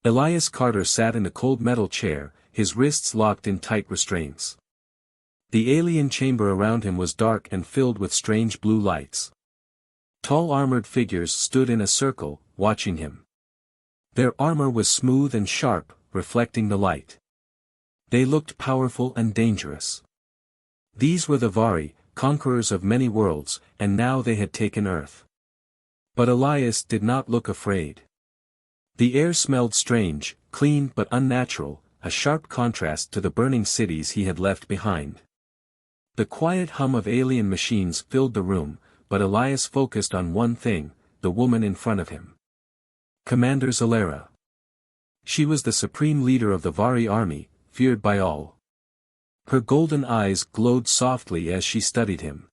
Elias Carter sat in a cold metal chair, his wrists locked in tight restraints. The alien chamber around him was dark and filled with strange blue lights. Tall armored figures stood in a circle, watching him. Their armor was smooth and sharp, reflecting the light. They looked powerful and dangerous. These were the Vari, conquerors of many worlds, and now they had taken Earth. But Elias did not look afraid. The air smelled strange, clean but unnatural, a sharp contrast to the burning cities he had left behind. The quiet hum of alien machines filled the room, but Elias focused on one thing, the woman in front of him. Commander Zelara. She was the supreme leader of the Vari army, feared by all. Her golden eyes glowed softly as she studied him.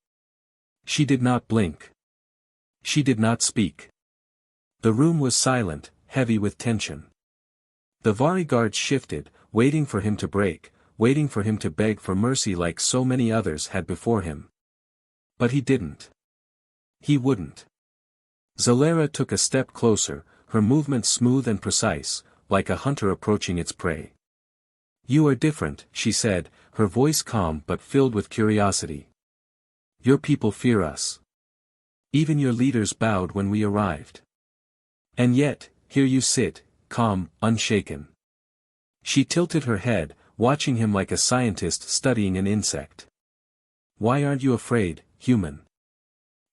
She did not blink. She did not speak. The room was silent, heavy with tension. The Vari guards shifted, waiting for him to break, waiting for him to beg for mercy like so many others had before him. But he didn't. He wouldn't. Zelara took a step closer, her movements smooth and precise, like a hunter approaching its prey. "You are different," she said, her voice calm but filled with curiosity. "Your people fear us. Even your leaders bowed when we arrived. And yet, here you sit, calm, unshaken." She tilted her head, watching him like a scientist studying an insect. "Why aren't you afraid, human?"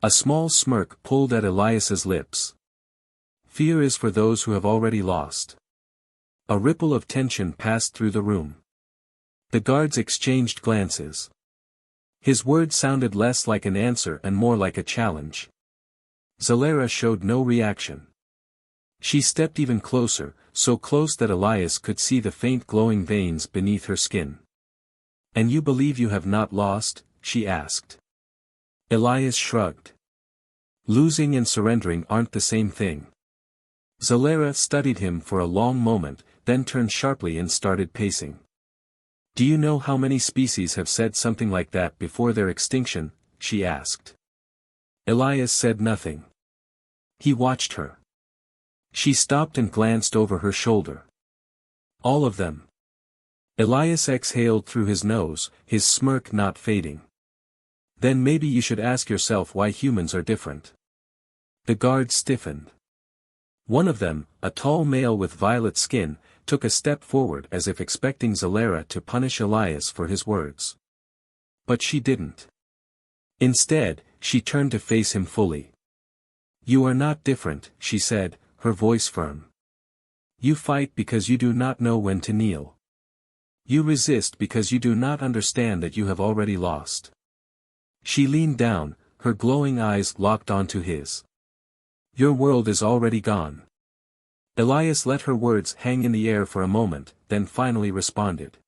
A small smirk pulled at Elias's lips. "Fear is for those who have already lost." A ripple of tension passed through the room. The guards exchanged glances. His words sounded less like an answer and more like a challenge. Zelara showed no reaction. She stepped even closer, so close that Elias could see the faint glowing veins beneath her skin. "And you believe you have not lost?" she asked. Elias shrugged. "Losing and surrendering aren't the same thing." Zelara studied him for a long moment, then turned sharply and started pacing. "Do you know how many species have said something like that before their extinction?" she asked. Elias said nothing. He watched her. She stopped and glanced over her shoulder. "All of them." Elias exhaled through his nose, his smirk not fading. "Then maybe you should ask yourself why humans are different." The guard stiffened. One of them, a tall male with violet skin, took a step forward as if expecting Zelara to punish Elias for his words. But she didn't. Instead, she turned to face him fully. "You are not different," she said, her voice firm. "You fight because you do not know when to kneel. You resist because you do not understand that you have already lost." She leaned down, her glowing eyes locked onto his. "Your world is already gone." Elias let her words hang in the air for a moment, then finally responded.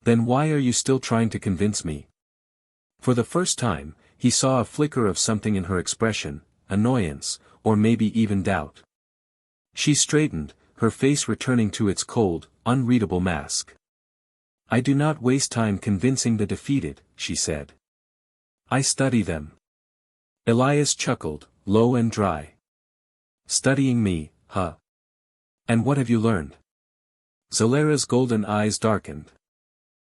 "Then why are you still trying to convince me?" For the first time, he saw a flicker of something in her expression, annoyance, or maybe even doubt. She straightened, her face returning to its cold, unreadable mask. "I do not waste time convincing the defeated," she said. "I study them." Elias chuckled, low and dry. "Studying me, huh? And what have you learned?" Zelara's golden eyes darkened.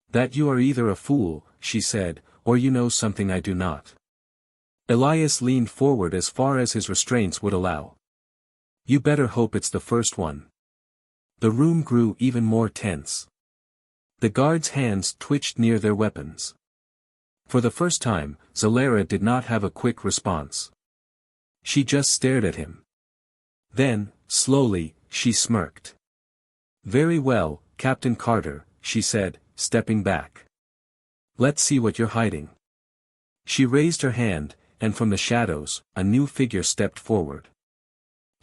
"That you are either a fool," she said, "or you know something I do not." Elias leaned forward as far as his restraints would allow. "You better hope it's the first one." The room grew even more tense. The guards' hands twitched near their weapons. For the first time, Zelara did not have a quick response. She just stared at him. Then, slowly, she smirked. "Very well, Captain Carter," she said, stepping back. "Let's see what you're hiding." She raised her hand, and from the shadows, a new figure stepped forward.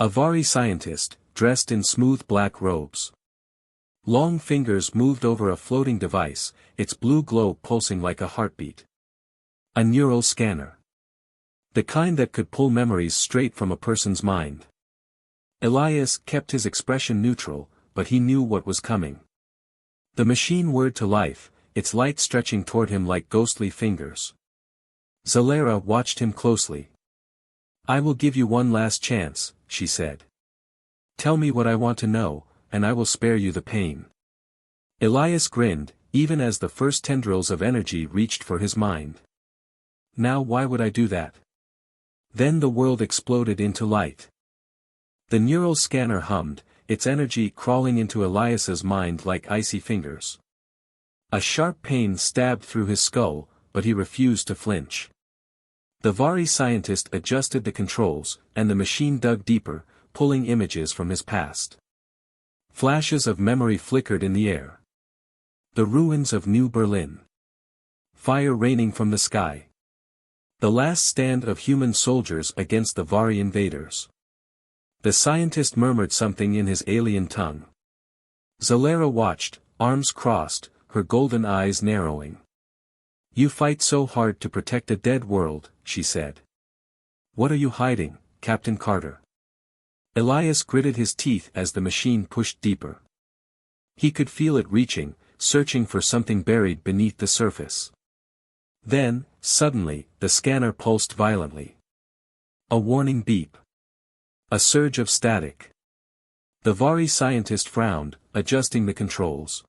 A Vari scientist, dressed in smooth black robes. Long fingers moved over a floating device, its blue glow pulsing like a heartbeat. A neural scanner. The kind that could pull memories straight from a person's mind. Elias kept his expression neutral, but he knew what was coming. The machine whirred to life, its light stretching toward him like ghostly fingers. Zelara watched him closely. "I will give you one last chance," she said. "Tell me what I want to know, and I will spare you the pain. Elias grinned, even as the first tendrils of energy reached for his mind. Now why would I do that? Then the world exploded into light. The neural scanner hummed, its energy crawling into Elias's mind like icy fingers. A sharp pain stabbed through his skull, but he refused to flinch. The Vari scientist adjusted the controls, and the machine dug deeper, pulling images from his past. Flashes of memory flickered in the air. The ruins of New Berlin. Fire raining from the sky. The last stand of human soldiers against the Vari invaders. The scientist murmured something in his alien tongue. Zelara watched, arms crossed, her golden eyes narrowing. You fight so hard to protect a dead world, she said. What are you hiding, Captain Carter? Elias gritted his teeth as the machine pushed deeper. He could feel it reaching, searching for something buried beneath the surface. Then, suddenly, the scanner pulsed violently. A warning beep. A surge of static. The Vari scientist frowned, adjusting the controls.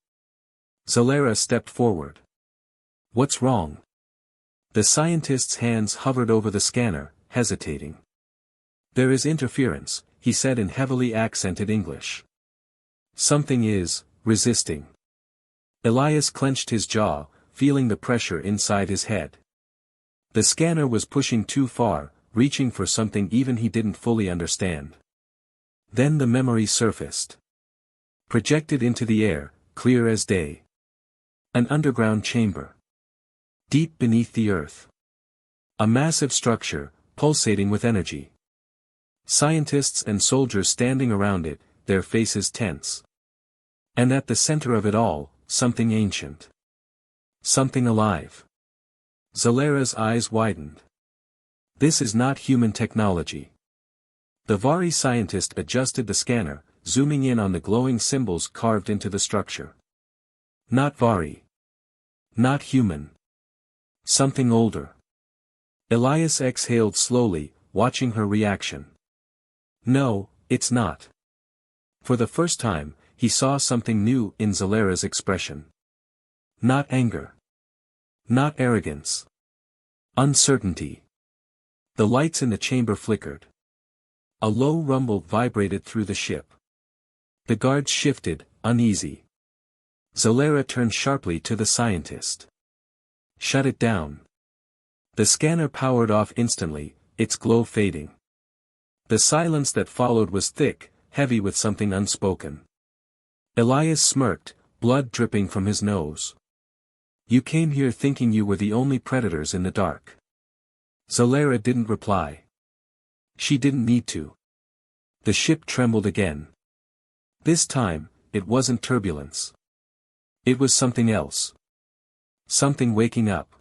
Zelara stepped forward. What's wrong? The scientist's hands hovered over the scanner, hesitating. There is interference, he said in heavily accented English. Something is resisting. Elias clenched his jaw, feeling the pressure inside his head. The scanner was pushing too far, reaching for something even he didn't fully understand. Then the memory surfaced. Projected into the air, clear as day. An underground chamber. Deep beneath the earth. A massive structure, pulsating with energy. Scientists and soldiers standing around it, their faces tense. And at the center of it all, something ancient. Something alive. Zelara's eyes widened. This is not human technology. The Vari scientist adjusted the scanner, zooming in on the glowing symbols carved into the structure. Not Vari. Not human. Something older. Elias exhaled slowly, watching her reaction. No, it's not. For the first time, he saw something new in Zelara's expression. Not anger. Not arrogance. Uncertainty. The lights in the chamber flickered. A low rumble vibrated through the ship. The guards shifted, uneasy. Zelara turned sharply to the scientist. Shut it down. The scanner powered off instantly, its glow fading. The silence that followed was thick, heavy with something unspoken. Elias smirked, blood dripping from his nose. You came here thinking you were the only predators in the dark. Zelara didn't reply. She didn't need to. The ship trembled again. This time, it wasn't turbulence. It was something else. Something waking up.